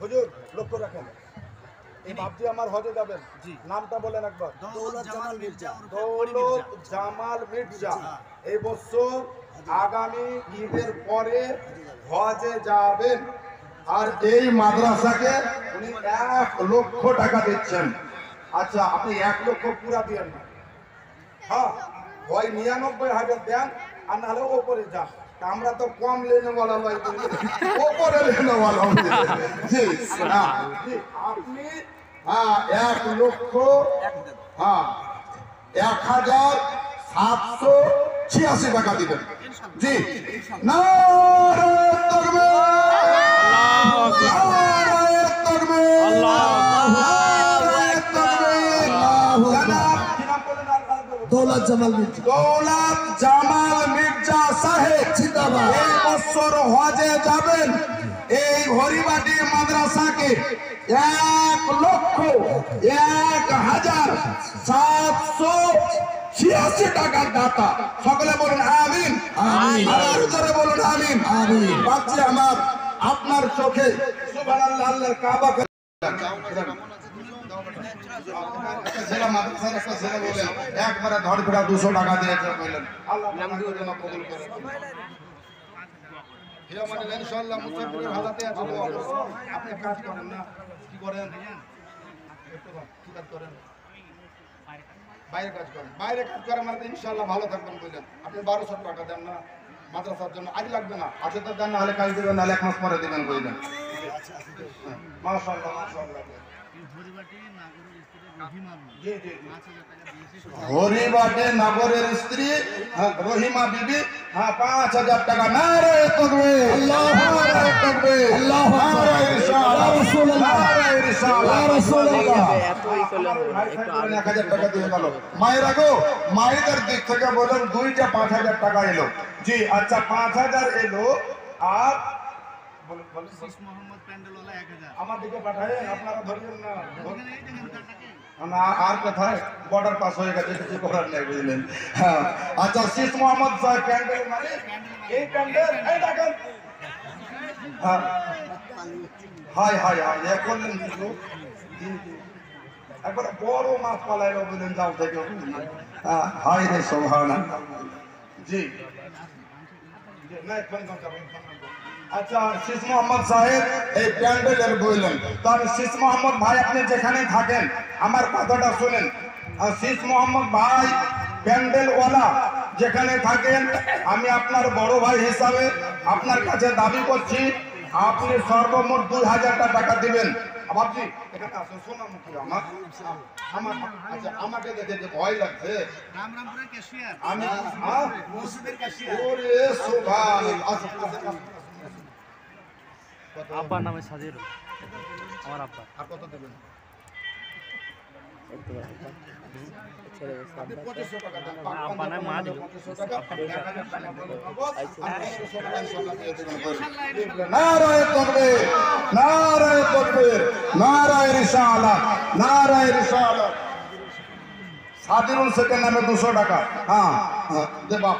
হুজুর লক্ষ্য রাখেন, এই বাপজি আমার হজে যাবেন, নামটা বলেন একবার। দৌলত জামাল মির্জা। দৌলত জামাল মির্জা এই বছর আগামী ঈদের পরে হজে যাবেন। আর এই মাদ্রাসাকে উনি 1 লক্ষ টাকা দিচ্ছেন। আচ্ছা, আপনি 1 লক্ষ পুরা দিয়েন না, হ্যাঁ, হয় 99,000 দেন, আর নাহলে ওপরে যান। আমরা তো কম লেনে বলা নয়, ওপরে লেনে বলা। জি, আপনি 1 লক্ষ 1,786 টাকা দিবেন। জি, নারে তাকবীর, নারে তাকবীর, নারে তাকবীর। দৌলত জামাল মির্জা। দৌলত জামাল মির্জা সাহেব জিন্দাবাদ। এই বছর হজে যাবেন। এই হরিবাটি মাদ্রাসাকে 1,1,786 টাকার দাতা। সকলে বলুন আমিন। আমিন। আর জোরে বলুন আমিন। আমিন। বাচ্চা আমার, আপনার চোখে সুবহানাল্লাহ, আল্লাহর কাবা একবারে ধর ফেরা 200 টাকা দিয়েছে বললেন, আল্লাহ জন্য কবুল করে। ইনশাআল্লাহ মুসাফিরের হালাতে আছে। আপনি কাজ করেন না, কি করেন? কি কাজ করেন? বাইরে কাজ করেন। বাইরে কাজ করে মানে ইনশাআল্লাহ ভালো থাকবেন বললেন। আপনি 1200 টাকা দেন না মাদ্রাসার জন্য, আজ লাগবে না, আজকে তো দেন, না হলে কাজ দেবেন, নাহলে 1 মাস পরে দেবেন বললেন। মাশাআল্লাহ, মাশাআল্লাহ। হরিবাটে নগরের স্ত্রী রহিমা বিবি 5,000 টাকা। নারে তাকবীর, নারে তাকবীর, নারে রিসালাত, নারে রিসালাত, রাসূলুল্লাহ। 1,000 টাকা দিয়ে গেল। মায়েরা গো, মায়েদের দিক থেকে বলেন 2টা 5,000 টাকা এলো। জি, আচ্ছা 5,000 এলো। আর আমার দিকে পাঠায়, আপনারা ধরবেন না। আর কোথায় বর্ডার পাস হয়ে গেছে, কিছু করার নেই বুঝলেন। হ্যাঁ, আচ্ছা শীষ মোহাম্মদ সাহেব প্যান্ডেল, মানে এই প্যান্ডেল, এই দেখেন। হাই হাই হাই, এ করলেন কিছু একবার বড় মাছ পালাইলো বুঝলেন, যাও থেকে। হাই রে সুবহানাল্লাহ। জি, আচ্ছা শীষ মোহাম্মদ সাহেব এই প্যান্ডেলের বললেন। তার শীষ মোহাম্মদ ভাই, আপনি যেখানে থাকেন আমার কথাটা শুনেন। আর শীষ মোহাম্মদ ভাই প্যান্ডেলওয়ালা যেখানে থাকেন, আমি আপনার বড় ভাই হিসাবে আপনার কাছে দাবি করছি, আপনি সর্বমোট 2,000 টাকা দিবেন। বাবজি এখানে আসুন, সোনামুখী আমার, আচ্ছা আমাকে দেখে যে ভয় লাগছে। আমি ওরে সুবহানাল্লাহ। আব্বার নামে সাজির, আমার আব্বা। আর কত দেবেন? আপনি 2500 টাকা দেন। আব্বা নামে মা দিল। 2500 টাকা, 1,000 টাকা বলেন বাবু। আর 1500 টাকা ইনশাআল্লাহ দিয়ে দেবেন। নারায়ে তাকবীর, নারায়ে তাকবীর, নারায়ে রিসালাত, নারায়ে রিসালাত। সাদিরুল শেখের নামে 200 টাকা। হ্যাঁ দে বাপ,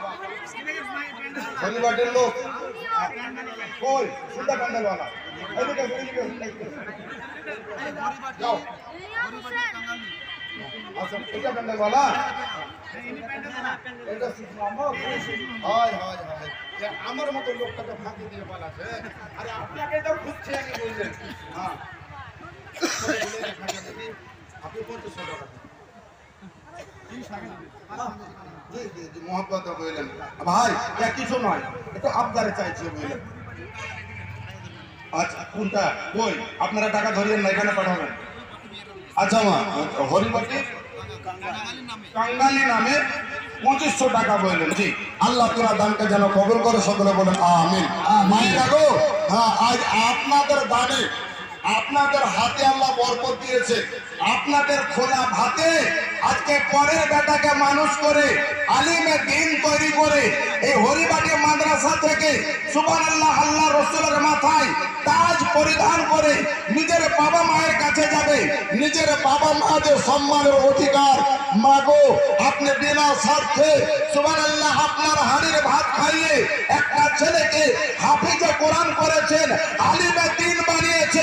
হরিবাটির লোক কই সুন্দর প্যান্ডেলওয়ালা, এদিকে এদিকে যাও। আচ্ছা এটা প্যান্ডেলওয়ালা, এটা শীষ মোহাম্মদ। হয় হয় হয়, আমার মতো লোকটাকে ফাঁকি দিয়ে পালাছে। আরে আপনাকে তো খুঁজছে আমি বললেন। হ্যাঁ আপনি 2500 টাকা মোহাম্মত বললেন। ভাই কিছু নয়, একটু আবদারে চাইছি বললেন। আচ্ছা কোনটা কই, আপনারা টাকা ধরিয়েন না, এখানে পাঠাবেন। আচ্ছা মা, হরিবাটি কাঙ্গালি নামে 2500 টাকা বললেন। জি, আল্লাহ তোরা দানকে যেন কবুল করে, সকলে বলেন আমিন। মায়েরা গো, হ্যাঁ আজ আপনাদের দানে, আপনাদের হাতে আল্লাহ বরকত দিয়েছে। আপনাদের খোলা ভাতে আজকে পরের বেটাকে মানুষ করে আলিমে দিন তৈরি করে এই হরিবাটি মাদ্রাসা থেকে সুবহানাল্লাহ, আল্লাহ রাসূলের মাথায় তাজ পরিধান করে নিজের বাবা মায়ের কাছে যাবে। নিজের বাবা মাদের সম্মানের অধিকার মাগো, আপনি বিনা স্বার্থে সুবহানাল্লাহ আপনার হাড়ির ভাত খাইয়ে একটা ছেলেকে হাফিজে কোরআন করেছেন, আলিমে দিন বানিয়েছেন।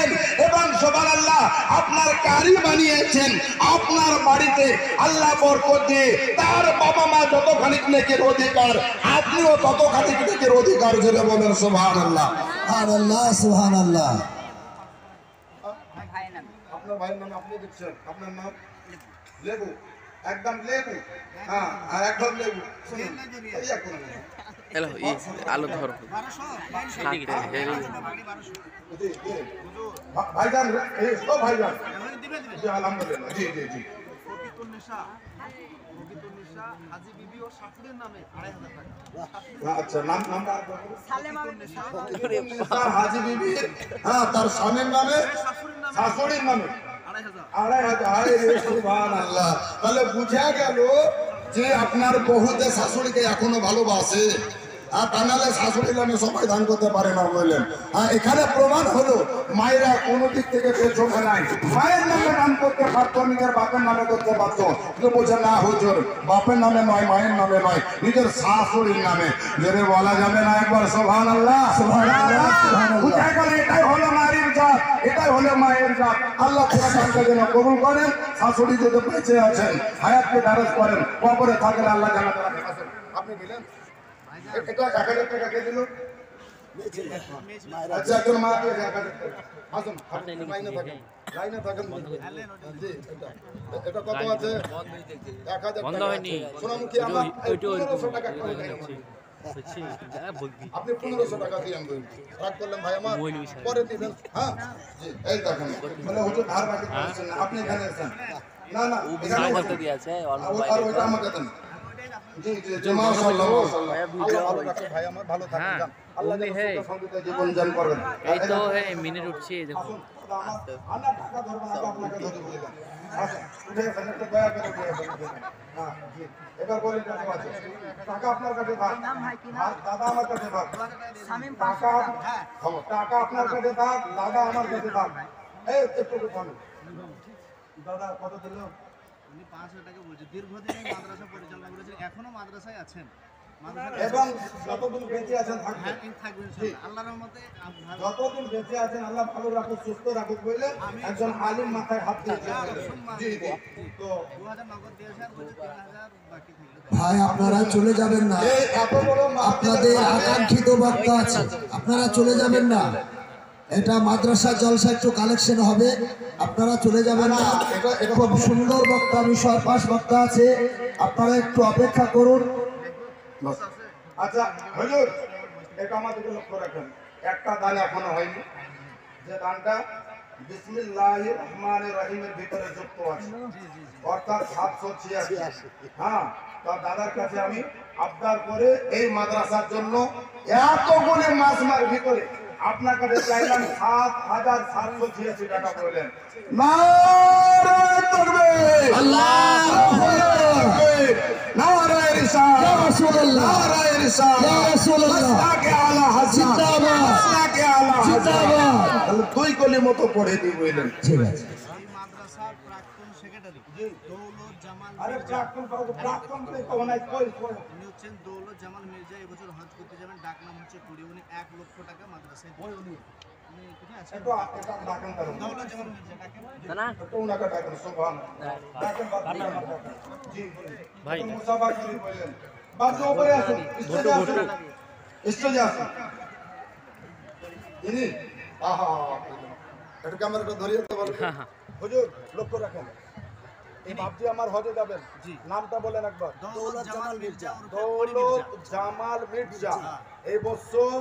আপনার কারি বানিয়েছেন, আপনার বাড়িতে আল্লাহ বরকত দিয়ে তার বাবা মা যতখানি নেকের অধিকার, আপনিও ততখানি নেকের অধিকার জুড়ে বলেন সুবহানাল্লাহ। আল্লাহ সুবহানাল্লাহ। আপনার ভাইয়ের নাম আপনি দিচ্ছেন, আপনার নাম লেবু, একদম লেবু, হ্যাঁ আর একদম লেবু। শুনুন এই এখন হ্যালো আলো ধরো ভাইজান, এই সব ভাইজান, জি আলহামদুলিল্লাহ, জি জি জি। আচ্ছা, নাম নামটা হাজি বিবি, হ্যাঁ তার স্বামীর নামে, শাশুড়ির নামে 2,500। সুবহানাল্লাহ। তাহলে বুঝা গেল যে আপনার বহুতে শাশুড়িকে এখনো ভালোবাসে, আর তা নাহলে শাশুড়ি নামে সবাই দান করতে পারে না বললেন। এখানে প্রমাণ হলো মায়েরা কোনো দিক থেকে পেছনে নাই, মায়ের নামে দান করতে পারতো, নিজের বাপের নামে করতে পারতো, কিন্তু বলছে না হুজুর বাপের নামে নয়, মায়ের নামে নয়, নিজের শাশুড়ির নামে। যেটা বলা যাবে না একবার সুবহানাল্লাহ। বুঝা গেল এটাই হলো নারীর জাত, এটাই হলো মায়ের জাত। আল্লাহ তাআলা যেন কবুল করেন। শাশুড়ি যদি বেঁচে আছেন, হায়াতকে দারাজ করেন, কবরে থাকলে আল্লাহ জান্নাতে রাখেন। আপনি দিলেন এটা 1,000 টাকা কে দিল? আচ্ছা একজন মা দিয়ে 1,000 টাকা। আসুন লাইনে থাকেন, লাইনে থাকেন। জি এটা কত আছে? 1,000 বন্ধ হয়নি। সোনামুখী আমার 1,500 টাকা করে দেন। আপনি 1,500 টাকা দিয়ে আনবেন, রাগ করলেন ভাই আমার, পরে দিবেন। হ্যাঁ জি এই দেখেন, মানে হুজুর ধার বাকি করেছেন না, আপনি এখানে আছেন না না এখানে করতে দিয়েছে আর ওইটা আমাকে দেন। জি জি জি মাশাআল্লাহ মাশাআল্লাহ। আল্লাহ ভালো রাখেন ভাই আমার, ভালো থাকেন, যান। আল্লাহ যেন সুখে শান্তিতে জীবন যাপন করবেন। এই তো হে মিনিট উঠছে দেখো। আসুন আমার টাকা ধরবো না, আপনাকে ধরে দিলাম। আসুন উঠে এসে একটু দয়া করে দিয়ে দেন। হ্যাঁ জি এবার বলেন কত আছে টাকা আপনার কাছে? থাক দাদা আমার কাছে থাক, টাকা টাকা আপনার কাছে থাক, দাদা আমার কাছে থাক। এই একটু থামুন দাদা, কত দিল? উনি 500 টাকা বলছে। দীর্ঘদিন এই মাদ্রাসা পরিচালনা করেছেন, এখনো মাদ্রাসায় আছেন, এবং যতদিন বেঁচে আছেন থাকবেন, থাকবেন ইনশাআল্লাহ আল্লাহর রহমতে। যতদিন বেঁচে আছেন আল্লাহ ভালো রাখুক, সুস্থ রাখুক বলে একজন আলিম মাথায় হাত দিয়েছেন। জি জি তো 2000 নগদ দিয়েছেন, বলছে 3000 বাকি থাকবে। ভাই আপনারা চলে যাবেন না, এই এত বড় আপনাদের আকাঙ্ক্ষিত বক্তা আছে, আপনারা চলে যাবেন না। এটা মাদ্রাসা জলসা একটু কালেকশন হবে, আপনারা চলে যাবেন না। খুব সুন্দর বক্তা, বিষয় পাশ বক্তা আছে, আপনারা একটু অপেক্ষা করুন। আচ্ছা হুজুর এটা আমাদেরকে লক্ষ্য রাখেন, একটা দান এখনো হয়নি, যে দানটা বিসমিল্লাহির রহমানির রহিমের ভিতরে যুক্ত আছে, অর্থাৎ 786। হ্যাঁ তার দাদার কাছে আমি আবদার করে এই মাদ্রাসার জন্য এতগুলি মাসমার ভিতরে আপনার কাছে চাইলাম 7,786 টাকা বললেন। নারে তাকবীর, আল্লাহু আকবার, নারে রিসালাত, ইয়া রাসূলুল্লাহ, নারে রিসালাত, ইয়া রাসূলুল্লাহ, মাসলাকে আলা হাসান, জিন্দাবাদ, মাসলাকে আলা হাসান, জিন্দাবাদ। দুই কলি মতো পড়ে দি বললেন। ঠিক আছে। এই মাদ্রাসার প্রাক্তন সেক্রেটারি দৌলত জামাল আরে মির্জা, প্রাক্তন তো নাই কই উনি হচ্ছেন দৌলত জামাল মির্জা। এবছর হজ করতে যাবেন, ডাক নাম হচ্ছে কুড়ি। উনি 1 লক্ষ টাকা মাদ্রাসায় দিবেন। উনি কোথায় আছেন? একটু এটা ডাকেন করুন, দৌলত জামাল মির্জা ডাকেন। না একটু উনাকে ডাকেন। সুবহানাল্লাহ, ডাকেন জি ভাই মুসাফা করি বললেন। বাস উপরে আসুন, স্টেজে আসুন, স্টেজে আসুন। ইনি আহা এটা ক্যামেরাটা ধরিয়ে দিতে পারবেন? হুজুর লক্ষ্য রাখেন, এই বাপজি আমার হজে যাবেন, নামটা বলেন একবার। দৌলত জামাল মির্জা, দৌলত জামাল মির্জা এই বছর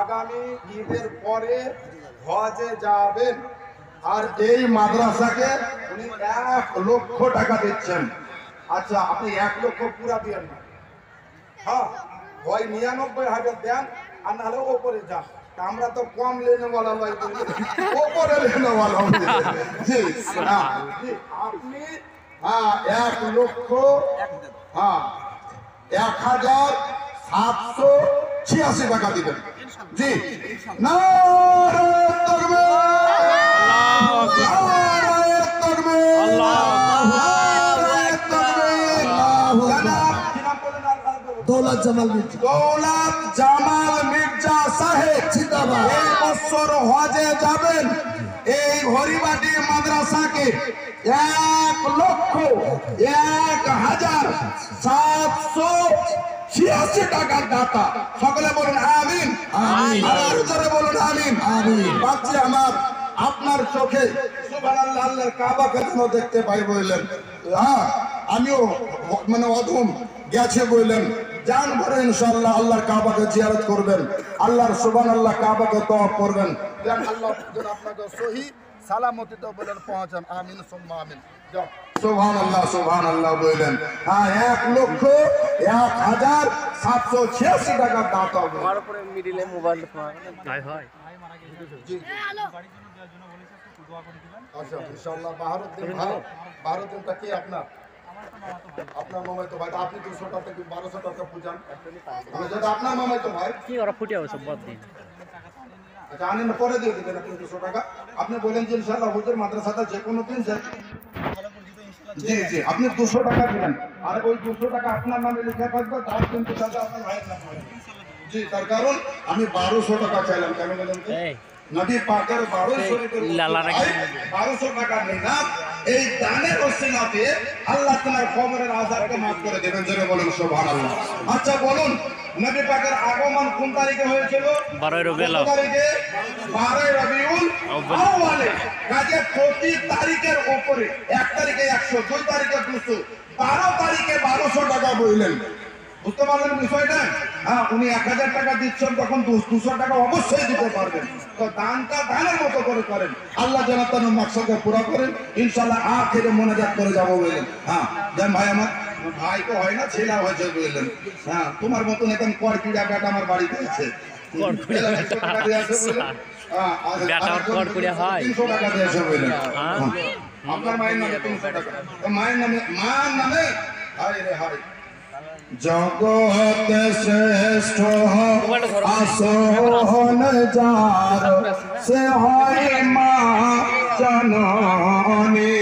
আগামী ঈদের পরে হজে যাবেন, আর এই মাদ্রাসাকে উনি 1 লক্ষ টাকা দিচ্ছেন। আচ্ছা আপনি 1 লক্ষ পুরা দিয়েন না, হ্যাঁ হয় 99,000 দেন, আর নাহলে ওপরে যান। আমরা তো কম লেনে वाला নয়, ওপরে লেনে वाला। জি হ্যাঁ জি আপনি 1 লক্ষ 1,786 টাকা দিবেন। জি নারে তাকবীর, নারে তাকবীর, নারে তাকবীর। জনাব কি নাম বলেন? দৌলত জামাল মির্জা, দৌলত জামাল মির্জা সাহেব জিন্দাবাদ। এই বছর হজে যাবেন, এই হরিবাটি মাদ্রাসাকে 1,01,786 টাকার দাতা। সকলে বলুন আমিন। আমিন। আবার জোরে বলুন আমিন। আমিন। বাচ্চা আমার, আপনার চোখে সুবহানাল্লাহ আল্লাহর কাবাকে যেন দেখতে পাই বললেন। হ্যাঁ, আমিও মানে অধম গেছে বললেন, জান ভরে ইনশাআল্লাহ আল্লাহর কাবাকে জিয়ারত করবেন, আল্লাহর সুবহানাল্লাহ কাবাকে তওয়াফ করবেন। যেন আল্লাহ যেন আপনাকে সহি সালামতিতে বলেন পৌঁছান। আমিন সুম্মা আমিন। যাও। সুবহানাল্লাহ সুবহানাল্লাহ বললেন। হ্যাঁ, 1,01,786 টাকার দাতা হবে। আমার উপরে মিডিলে মোবাইল তাই হয়। আচ্ছা ইনশাআল্লাহ বাহারুদ্দিন ভাই, বাহারুদ্দিনটা কি আপনার? আপনার মামাই তো ভাই, আপনি 200 টাকা কি 1200 টাকা পূজান, যদি আপনার মামাই তো ভাই। কি ওরা ফুটে হবে সব বাদ দিন। আচ্ছা আনেন, পরে দিয়ে দেবেন আপনি 200 টাকা। আপনি বলেন যে ইনশাআল্লাহ হুজুর মাদ্রাসাটা যে কোনো দিন যায়। জি জি, আপনি 200 টাকা দিবেন, আর ওই 200 টাকা আপনার নামে লেখা থাকবে, তার কিন্তু সাথে আপনার ভাইয়ের নাম হবে। জি, তার কারণ আমি 1200 টাকা চাইলাম, কেন বলেন তো? এই নবী পাকের 12 শরীফের লালা নাকি? 1200 টাকা নিলাম, এই দানের ওসিলাতে আল্লাহ তোমার কবরের আযাবকে maaf করে দেবেন। জোরে বলুন সুবহানাল্লাহ। আচ্ছা বলুন, নবী পাকের আগমন কোন তারিখে হয়েছিল? 12 রবিউল কোন তারিখে? 12 রবিউল আউয়ালে। কাজে প্রতি তারিখের উপরে 1 তারিখে 100, 2 তারিখে 200, 12 তারিখে 1200 টাকা বললেন। বুঝতে পারলেন বিষয়টা? হ্যাঁ, উনি 1000 টাকা দিচ্ছেন, তখন 200 টাকা অবশ্যই দিতে পারবেন। তো দানটা দানের মতো করে করেন, আল্লাহ যেন তার মাকসাদকে পুরো করেন। ইনশাআল্লাহ আখিরে মোনাজাত করে যাবো বললেন। হ্যাঁ দেন ভাই, আমার ভাই তো হয় না, ছেলে হয়েছে বললেন। হ্যাঁ, তোমার মতন একদম কড়কিড়া বেটা আমার বাড়িতে আছে। 100 টাকা দিয়ে আসে বললেন। হ্যাঁ, বেটা কড়কিড়া হয়? 300 টাকা দিয়ে আসে বললেন। হ্যাঁ। আপনার মায়ের নামে 300 টাকা, তো মায়ের নামে, মার নামে হায় রে হায়। জগতে শ্রেষ্ঠ আসন যার, সে হয় মা জননী।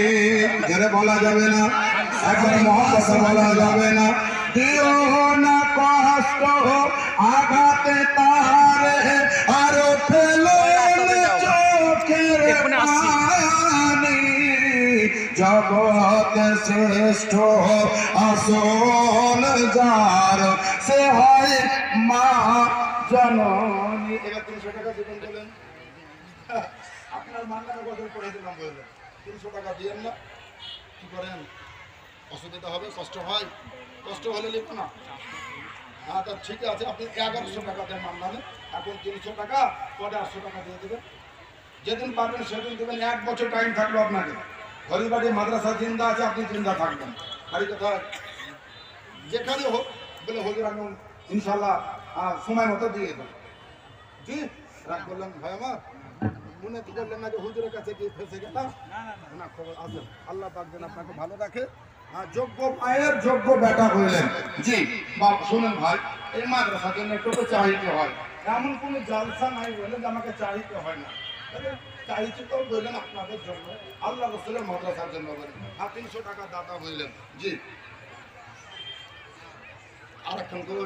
যারা বলা যাবে না, একবার মহব্বতে বলা যাবে না। দিও না কষ্ট আঘাতে তারে, আর ফেলো চোখের পানি। জগতে শ্রেষ্ঠ আসন যার, সে হয় মা জননী। এবার 300 টাকা দিবেন বলেন। আপনার মান নামে গজল পড়ে দিলাম বললেন, 300 টাকা দিয়েন না, কি করেন? অসুবিধা হবে, কষ্ট হয়, কষ্ট হলে লিখো না। হ্যাঁ, তা ঠিক আছে, আপনি 1100 টাকা দেন মান নামে। এখন 300 টাকা পরে 800 টাকা দিয়ে দেবেন। যেদিন পারবেন সেদিন দেবেন। 1 বছর টাইম থাকলো আপনাকে। হরিবাড়ি মাদ্রাসা জিন্দা আছে, আপনি জিন্দা থাকবেন। আর এই কথা যেখানে হোক বলে হুজুর আমি ইনশাআল্লাহ সময় মতো দিয়ে দেবো। জি, রাগ বললাম ভাই আমার, মনে তো করলেন না যে হুজুরের কাছে গিয়ে ফেসে গেলাম। না, খবর আছে, আল্লাহ পাক যেন আপনাকে ভালো রাখে। যোগ্য মায়ের যোগ্য বেটা হইলেন। জি বাবা, শুনেন ভাই, এই মাদ্রাসার জন্য একটু তো চাহিতে হয়। এমন কোনো জলসা নাই বললেন যে আমাকে চাহিতে হয় না। চাইছি তো বললেন আপনাদের জন্য, আল্লাহ রাসূলের মাদ্রাসার জন্য বলেন। 300 টাকা দাতা হইলেন। জি, আর একখান করে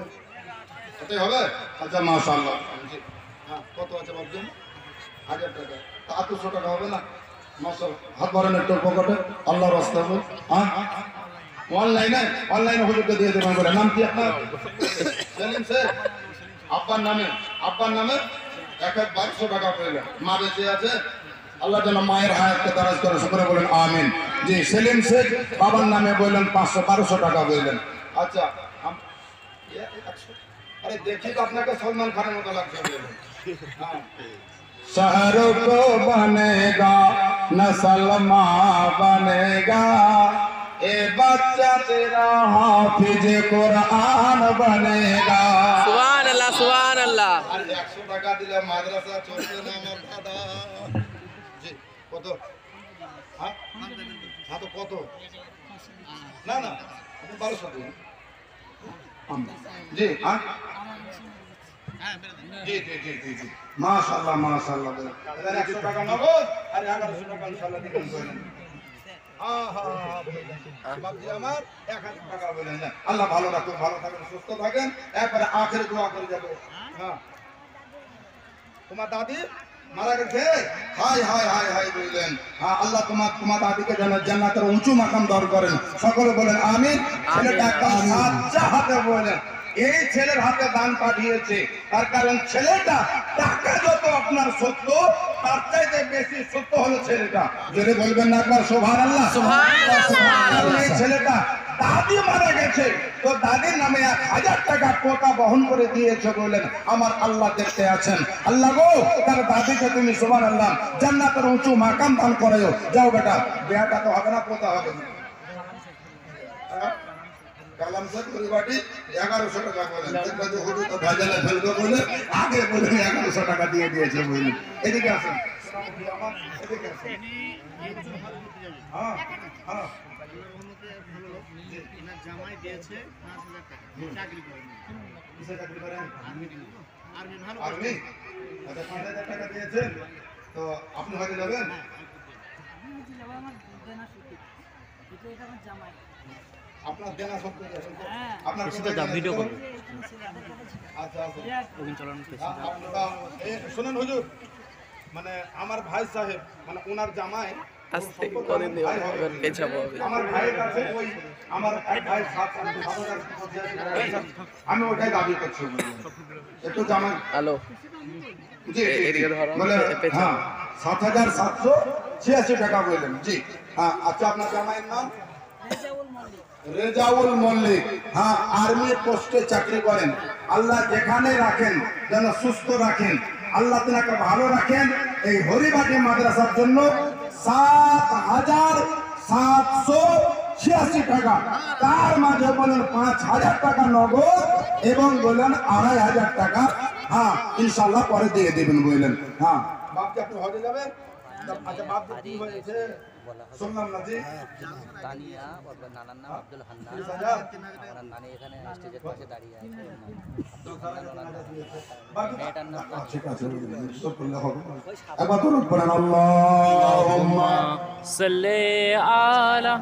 কতই হবে? আচ্ছা মাশাআল্লাহ। জি, হ্যাঁ, কত আছে ভাবছেন? 1000 টাকা। তা 200 টাকা হবে না? মাশাআল্লাহ, হাত ভরেন একটু পকেটে, আল্লাহর রাস্তায়। হ্যাঁ, অনলাইনে হুজুরকে দিয়ে দেবেন বলে। নাম কি আপনার? সেলিম শেখ। আব্বার নামে 1200 টাকা পেলেন। মা বেঁচে আছে, আল্লাহ যেন মায়ের হায়াতকে দারাজ করে, সকলে বলেন আমিন। জি, সেলিম শেখ বাবার নামে বললেন 1200 টাকা বললেন। আচ্ছা, আরে দেখি তো আপনাকে সলমান খানের মতো লাগছে। শাহরুখ বনেগা না সলমা বনেগা, এ বাচ্চা তেরা হাফিজ কুরআন বনেগা। সুবহানাল্লাহ সুবহানাল্লাহ। আর 100 টাকা দিলে মাদ্রাসা চলবে না আমার দাদা। জি, কত? হ্যাঁ, তো কত? না না, আপনি 1200 দিন। জি, হ্যাঁ, জি জি জি জি জি, মাশাআল্লাহ মাশাআল্লাহ। 100 টাকা নগদ আর 1100 টাকা ইনশাআল্লাহ দিবেন বলেন। বাবজি আমার 1000 টাকা বলেন। আল্লাহ ভালো রাখুন, ভালো থাকেন, সুস্থ থাকেন, একবারে আখেরে দোয়া করে যাবে। হ্যাঁ, তোমার দাদি মারা গেছে, হাই হাই হাই হাই বললেন। হ্যাঁ, আল্লাহ তোমার দাদিকে যেন জান্নাতের উঁচু মাকাম দান করেন। সকলে বলেন আমিন। ছেলেটা একদম সাচ্চা হাতে বললেন, এই ছেলের হাতে দান পাঠিয়েছে, তার কারণ ছেলেটা টাকা যত আপনার সত্য, তার চাইতে বেশি সত্য হলো ছেলেটা। যদি বলবেন না একবার সুবহানাল্লাহ। কারণ এই ছেলেটা দাদি মারা গেছে, তো দাদির নামে 1000 টাকা পোতা বহন করে দিয়েছে, বললেন আমার আল্লাহ দেখতে আছেন। আল্লাহ গো, তার দাদিকে তুমি সুবহানাল্লাহ জান্নাতের উঁচু মাকাম দান করায়ো। যাও বেটা, বিয়াটা তো হবে না, পোতা হবে। কালাম স্যার পরিবারটি 1100 টাকা বলেন, দেখবা যে হুজুর তো ভাজালে ফেলবে বলে আগে বলেন 1100 টাকা দিয়ে দিয়েছে বললেন। এদিকে আসেন, এদিকে আসেন। হ্যাঁ হ্যাঁ, জামাই দিয়েছে 5000 টাকা, চাকরি করেন, কিসে চাকরি করেন? আর্মি ভালো আর্মি। আচ্ছা, 5000 টাকা দিয়েছেন, তো আপনি হজে যাবেন? আপনার দেনা সব পেয়ে যাবেন তো? আপনার পেছনে যাও, ভিডিও করো। আচ্ছা আচ্ছা। ওখানে চলান পেছনে যাও। আপনারা শুনেন হুজুর, মানে আমার ভাই সাহেব, মানে ওনার জামাই আস্তে করে দিও, এবার পেছাবো। আমার ভাইয়ের কাছে ওই আমার এক ভাই 7,000 আমি ওটাই দাবি করছি। একটু জামাই হ্যালো, জি জি, এদিকে ধরো, বলে পেছনে। হ্যাঁ 7,786 টাকা বললেন। জি হ্যাঁ, আচ্ছা আপনার জামাইয়ের নাম? রেজাউল মল্লিক। হ্যাঁ, আর্মি পোস্টে চাকরি করেন। আল্লাহ যেখানে রাখেন যেন সুস্থ রাখেন, আল্লাহ তিনাকে ভালো রাখেন। এই হরিবাটি মাদ্রাসার জন্য 7,786 টাকা, তার মাঝে বলেন 5,000 টাকা নগদ এবং বলেন 2,500 টাকা। হ্যাঁ ইনশাল্লাহ পরে দিয়ে দেবেন বললেন। হ্যাঁ, বাপকে আপনি হজে যাবেন? আচ্ছা, বাপ কি হয়েছে শুনলাম না জি? তানিয়া ওর নানার নাম আব্দুল হান্নান। 30,000? ওনার নানি এখানে স্টেজের পাশে দাঁড়িয়ে আছে। মেয়েটার নাম ঠিক আছে, উত্তর করলে হবে। একবার দরুদ পড়েন, আল্লাহুম্মা সাল্লি আলা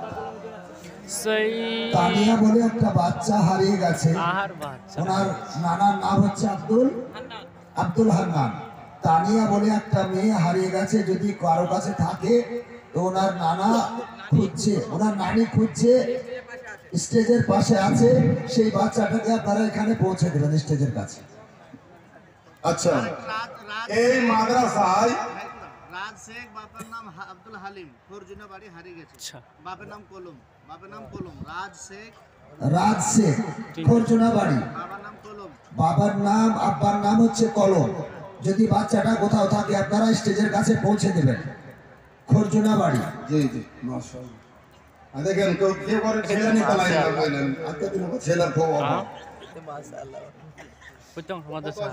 সাইয়্যিদ। তানিয়া বলে একটা বাচ্চা হারিয়ে গেছে। আর বাচ্চা ওনার নানার নাম হচ্ছে আব্দুল হান্নান। তানিয়া বলে একটা মেয়ে হারিয়ে গেছে, যদি কারো কাছে থাকে তো ওনার নানা খুঁজছে, ওনার নানি খুঁজছে, স্টেজের পাশে আছে। সেই বাচ্চাটাকে আপনারা এখানে পৌঁছে দেবেন স্টেজের কাছে। আচ্ছা, এই মাদ্রাসায় রাজ শেখ, বাপের নাম আব্দুল হালিম, ফরজুনা বাড়ি হারিয়ে গেছে। আচ্ছা। বাপের নাম কলম, বাপের নাম কলম, রাজ শেখ, খরচুনা বাড়ি, বাবার নাম কলম। বাবার নাম আব্বার নাম হচ্ছে কলম। যদি বাচ্চাটা কোথাও থাকে আপনারা স্টেজের কাছে পৌঁছে দেবেন। খরচুনা বাড়ি। জি জি, মাশাআল্লাহ। দেখেন কেউ কে করে ছেলে নিতে লাগে না বললেন, আজকে দিন ছেলের খুব অভাব। প্রত্যেক মাদ্রাসা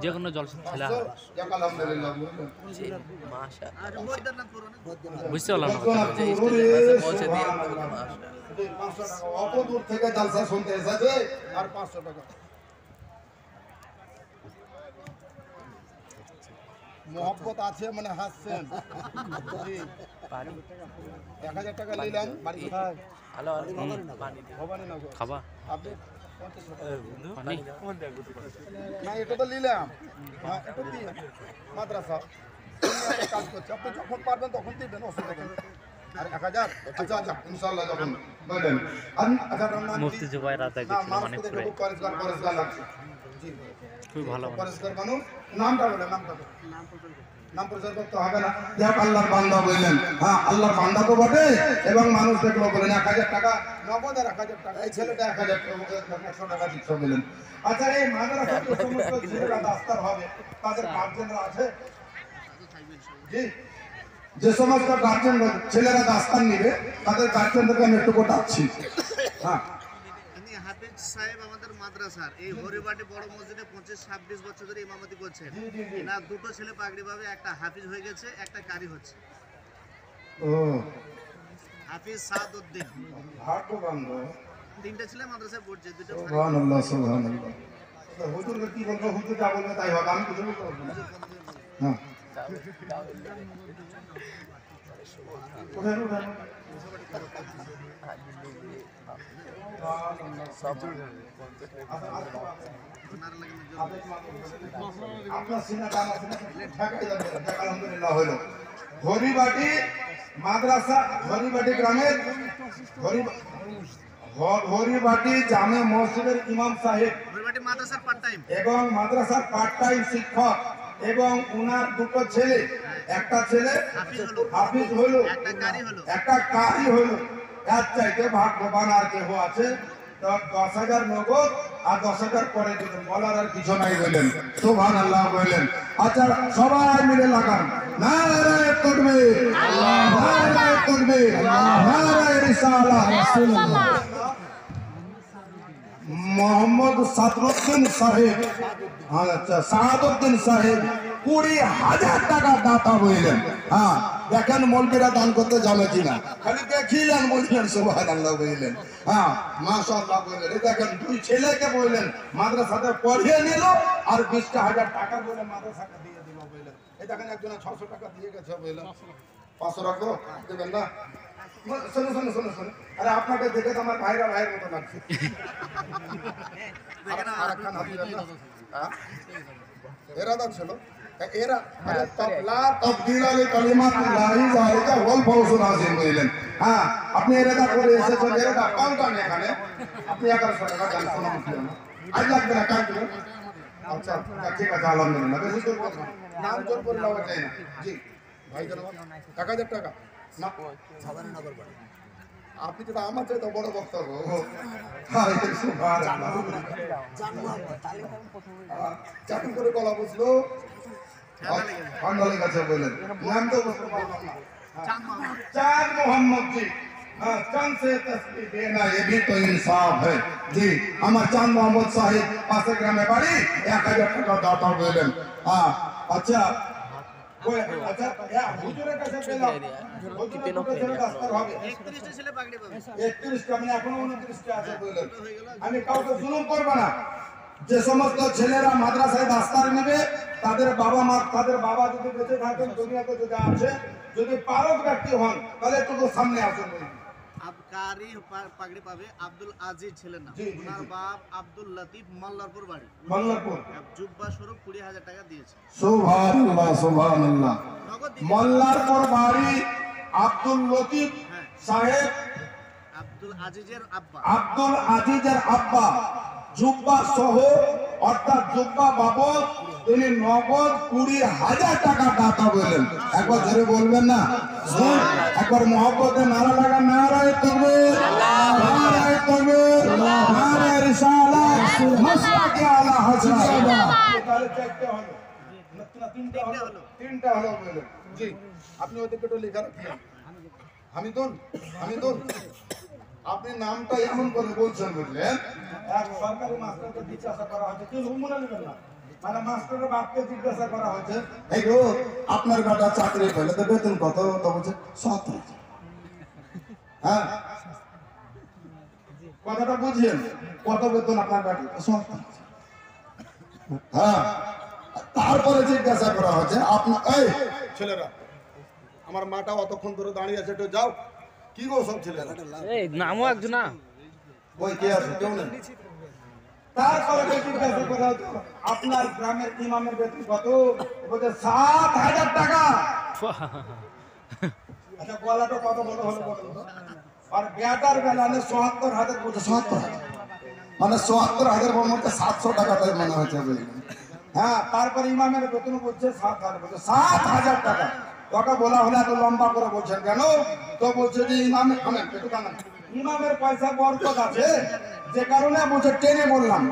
যে কোনো জলসা ছেলে হয়। যাক আলহামদুলিল্লাহ। আর বৈদ্যনাথপুর অনেক বুঝতে পারলাম না। পৌঁছে দিয়ে সুবহানাল্লাহ। 500 টাকা অত দূর থেকে জলসা শুনতে এসেছে, আর 500 টাকা। মোহব্বত আছে মানে হাসছেন। জি, 1000 টাকা নিলাম। বাড়ি কোথায়? হ্যালো, ভবানীনগর। খাবা আপনি 50 টাকা। পানি না এটা তো নিলাম। হ্যাঁ, এটা দিয়ে মাদ্রাসা কাজ করছে, আপনি যখন পারবেন তখন দিবেন, অসুবিধা নেই। আর 1000? আচ্ছা আচ্ছা, ইনশাআল্লাহ যখন বলেন। আচ্ছা, নাম মুফতি জুবাইর রাজা গেছিল মানিকপুরে। খুব পরিষ্কার লাগছে। জি, খুব ভালো মানুষ। পরিষ্কার মানুষ। নামটা বলেন, নামটা বলেন। নাম পরিচয় করতে হবে না। যাক আল্লাহর বান্দা বললেন। হ্যাঁ, আল্লাহর বান্দা তো বটে, এবং মানুষ দেখলো বলেন 1000 টাকা নগদ আর 1000 টাকা। এই ছেলেটা 1000 100 টাকা দিচ্ছে বলেন। আচ্ছা, এই মাদ্রাসার যে সমস্ত ছেলেরা দাস্তার হবে তাদের গার্জেনরা আছে? জি, যে সমস্ত গার্জেন ছেলেরা দাস্তান নিবে তাদের গার্জেনদেরকে আমি একটু ডাকছি। হ্যাঁ, আমি হাফিজ সাহেব আমাদের মাদ্রাসার এই হরিবাটি বড় মসজিদে 25-26 বছর ধরে ইমামতি করছেন। না, দুটো ছেলে পাগড়ি পাবে, একটা হাফিজ হয়ে গেছে, একটা কারি হচ্ছে। ও হাফিজ সাদউদ্দিন, ভাগ্যবান গো। 3টে ছেলে মাদ্রাসায় পড়ছে, দুটো সুবহানাল্লাহ সুবহানাল্লাহ। হুজুরকে কি বলবো, হুজুর যা বলবে তাই হবে, আমি কিছু বলতে পারবো না। হ্যাঁ, কোথায় উঠানো? নারা লাগানোর জন্য। আপনার সিনাটা আমার সিনাটা ঢাকাই যাবে যাক আলহামদুলিল্লাহ হলো হরিবাটি মাদ্রাসা হরিবাটি গ্রামের হরিবাটি জামে মসজিদের ইমাম সাহেব হরিবাটি মাদ্রাসার পার্ট টাইম। এবং মাদ্রাসার পার্ট টাইম শিক্ষক এবং উনার দুটো ছেলে, একটা ছেলে হাফিজ হলো, একটা কারি হলো। এর চাইতে ভাগ্যবান আর কেহ আছে? তো 10,000 নগদ আর 10,000 পরে দিবেন, বলার আর কিছু নাই বললেন। সুবহানাল্লাহ বললেন। আচ্ছা সবাই মিলে লাগান নারায়ে তাকবীর, নারায়ে তাকবীর, নারায়ে রিসালাত। মোহাম্মদ সাদরুদ্দিন সাহেব, আচ্ছা সাদরুদ্দিন সাহেব 20,000 টাকা দাতা বললেন। হ্যাঁ দেখেন মৌলবীরা দান করতে জানে কিনা, খালি দেখিলেন বললেন সুবহানাল্লাহ বললেন। হ্যাঁ মাশাআল্লাহ বললেন। এই দেখেন দুই ছেলেকে বললেন মাদ্রাসাতে পড়িয়ে নিল আর 20,000 টাকা বলে মাদ্রাসাকে দিয়ে দিল বললেন। এই দেখেন একজনে 600 টাকা দিয়ে গেছে বললেন। 500 রাখো দেবেন না? শোনো শোনো শোনো শোনো, আরে আপনাকে দেখে তো আমার ভাইরা ভাইয়ের মতো লাগছে। আরেকখান হাতি দেন না? হ্যাঁ? এরা দাম ছিল এরা আরে তাবলা তাবদিল আলী কালিমাতুল্লাহি যালিকা ওয়াল ফাউজুল আযীম বললেন। হ্যাঁ আপনি এরাদা করে এসেছেন, এরাদা পাউন্ডান এখানে আপনি 1100 টাকা দান শোনান না, আজ লাগবে না কাল দিবেন। আচ্ছা ঠিক আছে আলহামদুলিল্লাহ। বেশি জোর করবেন না, নাম জোর করে লাভ চাই না। জি ভাই জানাব 1000 টাকা না সাধারণনগর বাড়ি। আপনি তো আমার চাইতে বড় বক্তব্য। চাকরি করে গলা বুঝলো ঠান্ডা লেগেছে বললেন। নাম তো বুঝতে পারলাম না। চাঁদ মোহাম্মদ জি, चांद से तस्वीर देना ये भी तो इंसाफ है जी। আমার চাঁদ মোহাম্মদ সাহেব পাশে গ্রামে বাড়ি 1000 টাকা দাতা বললেন। হ্যাঁ আচ্ছা আচ্ছা হুজুরের কাছে পেলাম, হুজুরের কাছে রাস্তা হবে 31টা ছেলে পাগড়ি পাবে। 31টা মানে এখনো 29টা আছে বললেন। আমি কাউকে জুলুম করব না। যে সমস্ত ছেলেরা মাদ্রাসায় দাস্তার নেবে তাদের বাবা যদি বেঁচে থাকেন দুনিয়াতে যদি আছে, যদি পারদ ব্যক্তি হন তাহলে একটু সামনে আসুন। আবকারি পাগড়ি পাবে আব্দুল আজিজ ছিলেন না, ওনার বাপ আব্দুল লতিফ মল্লারপুর বাড়ি, মল্লারপুর। জুব্বা স্বরূপ 20,000 টাকা দিয়েছে। সুবহানাল্লাহ সুবহানাল্লাহ। নগদ দিয়ে মল্লারপুর বাড়ি আব্দুল লতিফ সাহেব, আব্দুল আজিজের আব্বা, আব্দুল আজিজের আব্বা জুব্বা সহ অর্থাৎ জুব্বা বাবদ তিনি নগদ 20,000 টাকা দাতা বললেন। একবার জোরে বলবেন না? একবার মহব্বতে নারা লাগা নারায়ে তাকবীর, নারায়ে তাকবীর, নারায়ে রিসালাত, মাসলাকে আলা হযরত। তাহলে চারটে হলো না তিনটা হলো বললেন। জি আপনি ওদেরকে একটু লেখা রাখেন। হামিদুল আপনি নামটা এমন করে বলছেন বুঝলেন, এক সরকারি মাস্টারকে জিজ্ঞাসা করা হয়েছে, কেউ মনে নেবেন না, মানে মাস্টারের বাপকে জিজ্ঞাসা করা হয়েছে, এই গো আপনার বেটা চাকরি পেলে তো বেতন কত? তো বলছে 17,000। হ্যাঁ কথাটা বুঝলেন? কত বেতন আপনার বেটা? 17,000। হ্যাঁ তারপরে জিজ্ঞাসা করা হয়েছে আপনার এই ছেলেরা, আমার মাটা অতক্ষণ ধরে দাঁড়িয়ে আছে, একটু যাও। কি গো সব ছেলেরা? এই নামও একজন না, ওই কে আছে? কেউ নেই। তারপরে জিজ্ঞাসা করা হতো আপনার গ্রামের ইমামের বেতন কত? বলছে 7,000 টাকা। আচ্ছা গলাটা কত বড় হলো বলুন তো? আর বেটার বেলানে ৭০,000 বলছে ৭০,000, মানে ৭০,000 মধ্যে 700 টাকাটাই মনে হচ্ছে বুঝলেন। হ্যাঁ তারপরে ইমামের বেতন বলছে 7,000, বলছে 7,000 টাকা। তোকে বলা হলে এত লম্বা করে বলছেন কেন? তো বলছে যে ইমামের পয়সা বরকত আছে, যে কারণে বলছে টেনে বললাম।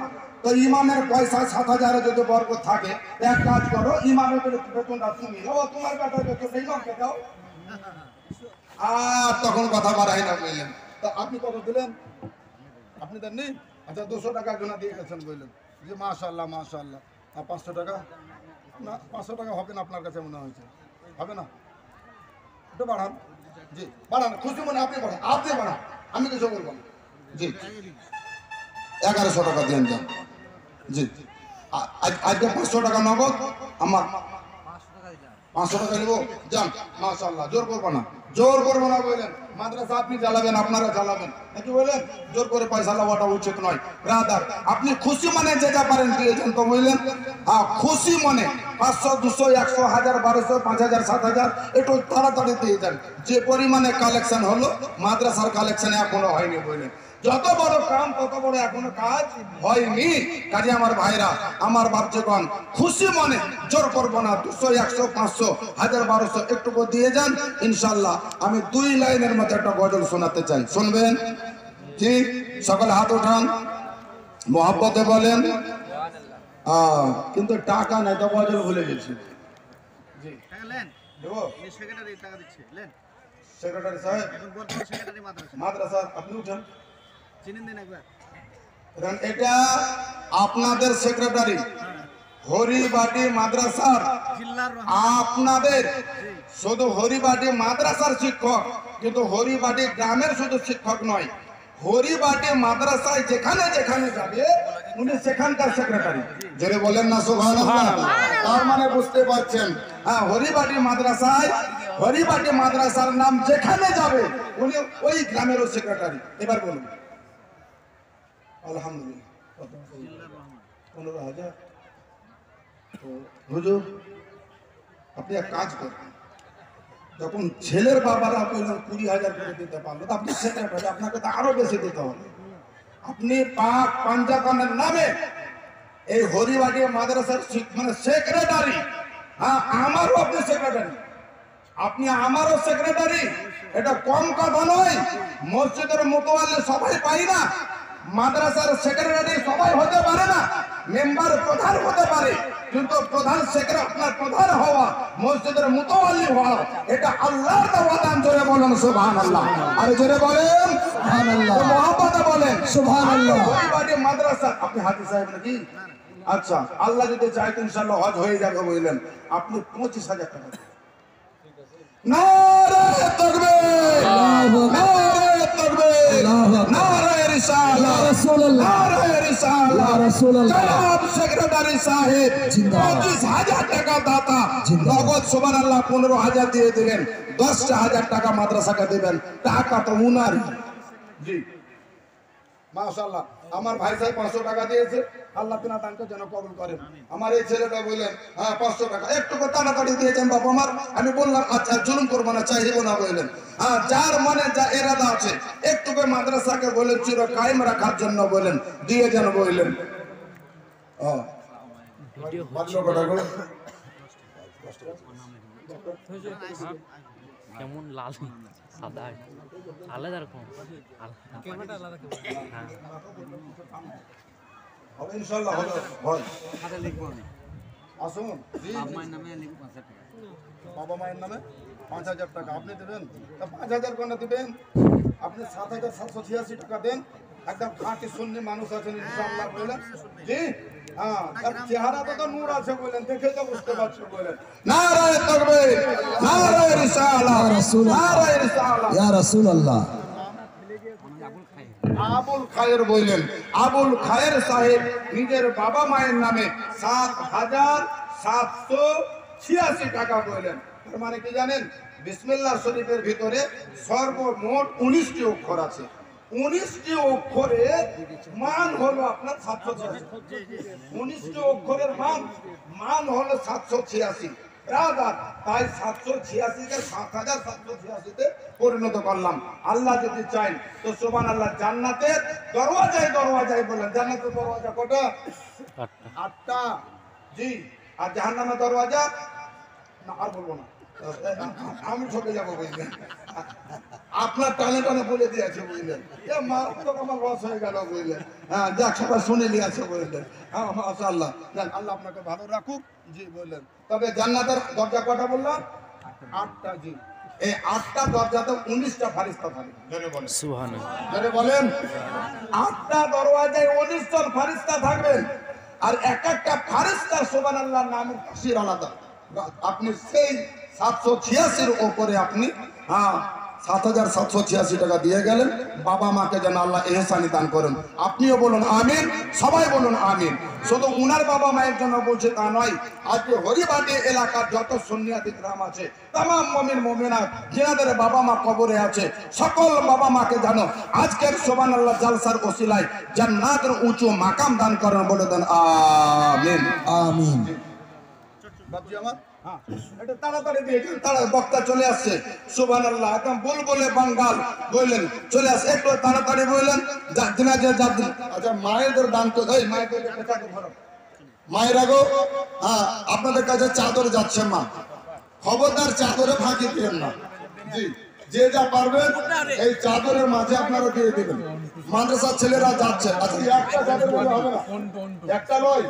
তো ইমামের পয়সা 7,000 যদি বরকত থাকে, এক কাজ করো ইমামের বেতনটা তুমি দাও, তোমার বেটার বেতনটা ইমামকে দাও। আর তখন কথা বাড়াই না বললেন। তো আপনি কত দিলেন? আপনি দেননি? আচ্ছা 200 টাকা একজনা দিয়ে গেছেন বললেন যে মাশাআল্লাহ মাশাআল্লাহ। আর 500 টাকা না, 500 টাকা হবে না আপনার কাছে মনে হয়েছে? হবে না? একটু বাড়ান। জি বাড়ান, খুশি মনে আপনি বাড়ান, আপনি বাড়ান, আমি কিছু বলবো না। জি 1100 টাকা দেন যান। জি আজকে 500 টাকা নগদ আমার 500 টাকা নেবো, যান। মাশাআল্লাহ, জোর করবো না, জোর করবো না বললেন। মাদ্রাসা আপনি চালাবেন, আপনারা চালাবেন নাকি বললেন? জোর করে পয়সা দেওয়াটা উচিত নয়। ব্রাদার, আপনি খুশি মনে যে যা পারেন দিয়েছেন তো বললেন। খুশি মনে 500, 200, 100, 1000, 1200, 5000, 7000 একটু তাড়াতাড়ি দিয়ে দেন। যে পরিমাণে কালেকশন হলো, মাদ্রাসার কালেকশন এখনো হয়নি বললেন। যত বড় কাম তত বড় এখনো কাজ হয়নি। কাজে আমার ভাইরা, আমার বাপজগণ, খুশি মনে, জোর করবো না, 200, 100, 500, 1000, 1200 একটু দিয়ে যান। ইনশাল্লাহ আমি 2 লাইনের মধ্যে একটা গজল শোনাতে চাই, শুনবেন? ঠিক, সকলে হাত উঠান, মোহাব্বতে বলেন। কিন্তু টাকা নাই তো গজল ভুলে গেছি। টাকা নেন, দেবো? সেক্রেটারি টাকা দিচ্ছে, নেন। সেক্রেটারি সাহেব, এখন বর্তমান সেক্রেটারি মাদ্রাসা, মাদ্রাসা আপনি উঠেন। চিনেন দিন একবার। এখন এটা আপনাদের সেক্রেটারি হরিবাটি মাদ্রাসার, জিল্লার আপনাদের শুধু হরিবাটি মাদ্রাসার শিক্ষক, কিন্তু হরিবাটি গ্রামের শুধু শিক্ষক নয়, হরিবাটি মাদ্রাসায় যেখানে যেখানে যাবে উনি সেখানকার সেক্রেটারি। জোরে বলেন না সুবহানাল্লাহ। তার মানে বুঝতে পারছেন, হ্যাঁ, হরিবাটি মাদ্রাসায়, হরিবাটি মাদ্রাসার নাম যেখানে যাবে উনি ওই গ্রামেরও সেক্রেটারি। এবার বলুন। আলহামদুলিল্লাহ, 15,000। তো হুজুর, আপনি এক কাজ করুন, যখন ছেলের বাবারা বললেন 20,000 করে দিতে পারলো, তো আপনি সেক্রেটারি, আপনাকে তো আরো বেশি দিতে হবে। আপনি পাক পাঞ্জাকানের নামে এই হরিবাটি মাদ্রাসার মানে সেক্রেটারি। হ্যাঁ, আমারও আপনি সেক্রেটারি, আপনি আমারও সেক্রেটারি। এটা কম কথা নয়। মসজিদের মোতাওয়াল্লি সবাই পাই না, মাদ্রাসার সেক্রেটারি সবাই হতে পারে না, মেম্বার প্রধান হতে পারে, কিন্তু প্রধান সেক্রেটারি, আপনার প্রধান হওয়া, মসজিদের মুতাওয়াল্লি হওয়া, এটা আল্লাহর দেওয়া দান। জোরে বলেন সুবহানাল্লাহ। আরে জোরে বলেন সুবহানাল্লাহ, মহব্বতে বলেন সুবহানাল্লাহ। হরিবাটি মাদ্রাসা, আপনি হাজি সাহেব নাকি? আচ্ছা, আল্লাহ যদি চায় ইনশাআল্লাহ হজ হয়ে যাবে বললেন। আপনি 25,000 টাকা দিন। নারে তাকবীর, নারে তাকবীর, নারে রিসালাত, নারে রিসালাত, জনাব সেক্রেটারি সাহেব 25,000 টাকা দাতা, নগদ সুবহানাল্লাহ 15,000 দিয়ে দিলেন। 10,000 টাকা মাদ্রাসাকে দিবেন, টাকা তো উনারই। জি মাশাআল্লাহ, আমার ভাই সাহেব 500 টাকা দিয়েছে, আল্লাহ তিনার দানকে যেন কবুল করেন। আমার এই ছেলেটা বললেন, হ্যাঁ 500 টাকা একটু তাড়াতাড়ি দিয়েছেন বাবা আমার। আমি বললাম আচ্ছা, জুলুম করবো না, চাইব না বললেন। হ্যাঁ, যার মনে যা এরাদা আছে একটু মাদ্রাসাকে বলেন চির কায়েম রাখার জন্য বলেন, দিয়ে যেন বললেন। কেমন লাল, সাদা, আলাদা রকম, হ্যাঁ। হবে ইনশাআল্লাহ, হবে হয়। আসুন, বাবা মায়ের নামে 5,000 টাকা আপনি দেবেন। তা 5,000 কোন দিবেন? আপনি 7,786 টাকা দেন। একদম খাঁটি সুন্নি মানুষ আছেন ইনশাআল্লাহ বলেন। জি হ্যাঁ, তার চেহারাতে তো নূর আছে বলেন, দেখে তো বুঝতে পারছো বলেন। নারায়ে তাকবীর, নারায়ে রিসালাত, নারায়ে রিসালাত, ইয়া রাসূলুল্লাহ। আবুল খায়ের বললেন, আবুল খায়ের সাহেব নিজের বাবা মায়ের নামে 7,786 টাকা বললেন। তার মানে কি জানেন? বিসমিল্লাহ শরীফের ভিতরে সর্বমোট 19টি অক্ষর আছে। 19টি অক্ষরে মান হলো আপনার 786। 19টি অক্ষরের মান হলো 786। তাই 786 কে 7,786 তে পরিণত করলাম। আল্লাহ যদি চাই তো সুবহানাল্লাহ, জান্নাতের দরওয়াজায় দরওয়াজায় বলেন, জান্নাতের দরওয়াজা কটা? 8টা। জি, আর জাহান্নামের দরওয়াজা না, আর বলবো না, আমি ঠকে যাবো বুঝলেন। আপনার টানে টানে বলে দিয়েছে বুঝলেন, এ মারাত্মক আমার লস হয়ে গেল বুঝলেন। হ্যাঁ, যাক সবাই শুনে নিয়েছে বুঝলেন। হ্যাঁ মাশাআল্লাহ, আল্লাহ আপনাকে ভালো রাখুক। জি বললেন, তবে জান্নাতের দরজা কটা বললাম? 8টা। জি, এই 8টা দরজাতে 19টা ফারিস্তা থাকে। জোরে বলেন সুবহানাল্লাহ, জোরে বলেন। 8টা দরওয়াজায় 19 জন ফারিস্তা থাকবেন, আর এক একটা ফারিস্তা সুবহানাল্লাহ নামের তাফসীর আলাদা। আপনি সেই 786 এর উপরে আপনি 7,786 টাকা দিয়ে গেলেন। বাবা মাকে যেন আল্লাহ এহসানি দান করেন। আপনিও বলুন আমিন, সবাই বলুন আমিন। শুধু উনার বাবা মায়ের জন্য বলছে তা নয়, আজকে হরিবাটি এলাকার যত সুন্নিয়াতি গ্রাম আছে, তামাম মুমিন মুমিনাত যাদের বাবা মা কবরে আছে, সকল বাবা মাকে জানো আজকের সুবহানাল্লাহ জালসার ওসিলায় জান্নাতের উঁচু মাকাম দান করেন, বলে দেন আমিন। আমিন। বাপজি আমার এটা তাড়াতাড়ি দিয়েছেন, বক্তা চলে আসছে। সুবহানাল্লাহ, একদম বুলবুলে বাঙ্গাল বললেন, চলে আসছে, একটু তাড়াতাড়ি বললেন। আচ্ছা, মায়েদের দান তো এই মায়েদের কাছে ধরো। মায়েরা গো, হ্যাঁ আপনাদের কাছে চাদর যাচ্ছে মা, খবরদার চাদরে ফাঁকি দিবেন না। জি, যে যা পারবেন এই চাদরের মাঝে আপনারা দিয়ে দিবেন। মাদ্রাসার ছেলেরা যাচ্ছে। আচ্ছা, একটা চাদর বলে হবে না, একটা নয়,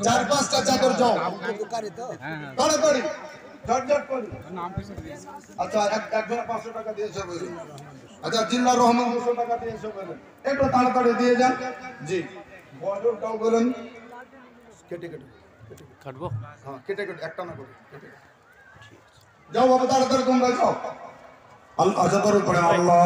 4-5টা চাদর যাও তাড়াতাড়ি ঝটঝট করে। আচ্ছা, একজনে 500 টাকা দিয়েছে বলুন। আচ্ছা, জিল্লা রহমান 200 টাকা দিয়েছে বলুন, একটু তাড়াতাড়ি দিয়ে যান। জি, বড়টাও বলেন, কেটে কেটে কাটবো। হ্যাঁ, কেটে কেটে একটা না করে কেটে যাও বাবা, তাড়াতাড়ি তোমরা যাও। আল্লাহ আজাদার উপরে আল্লাহ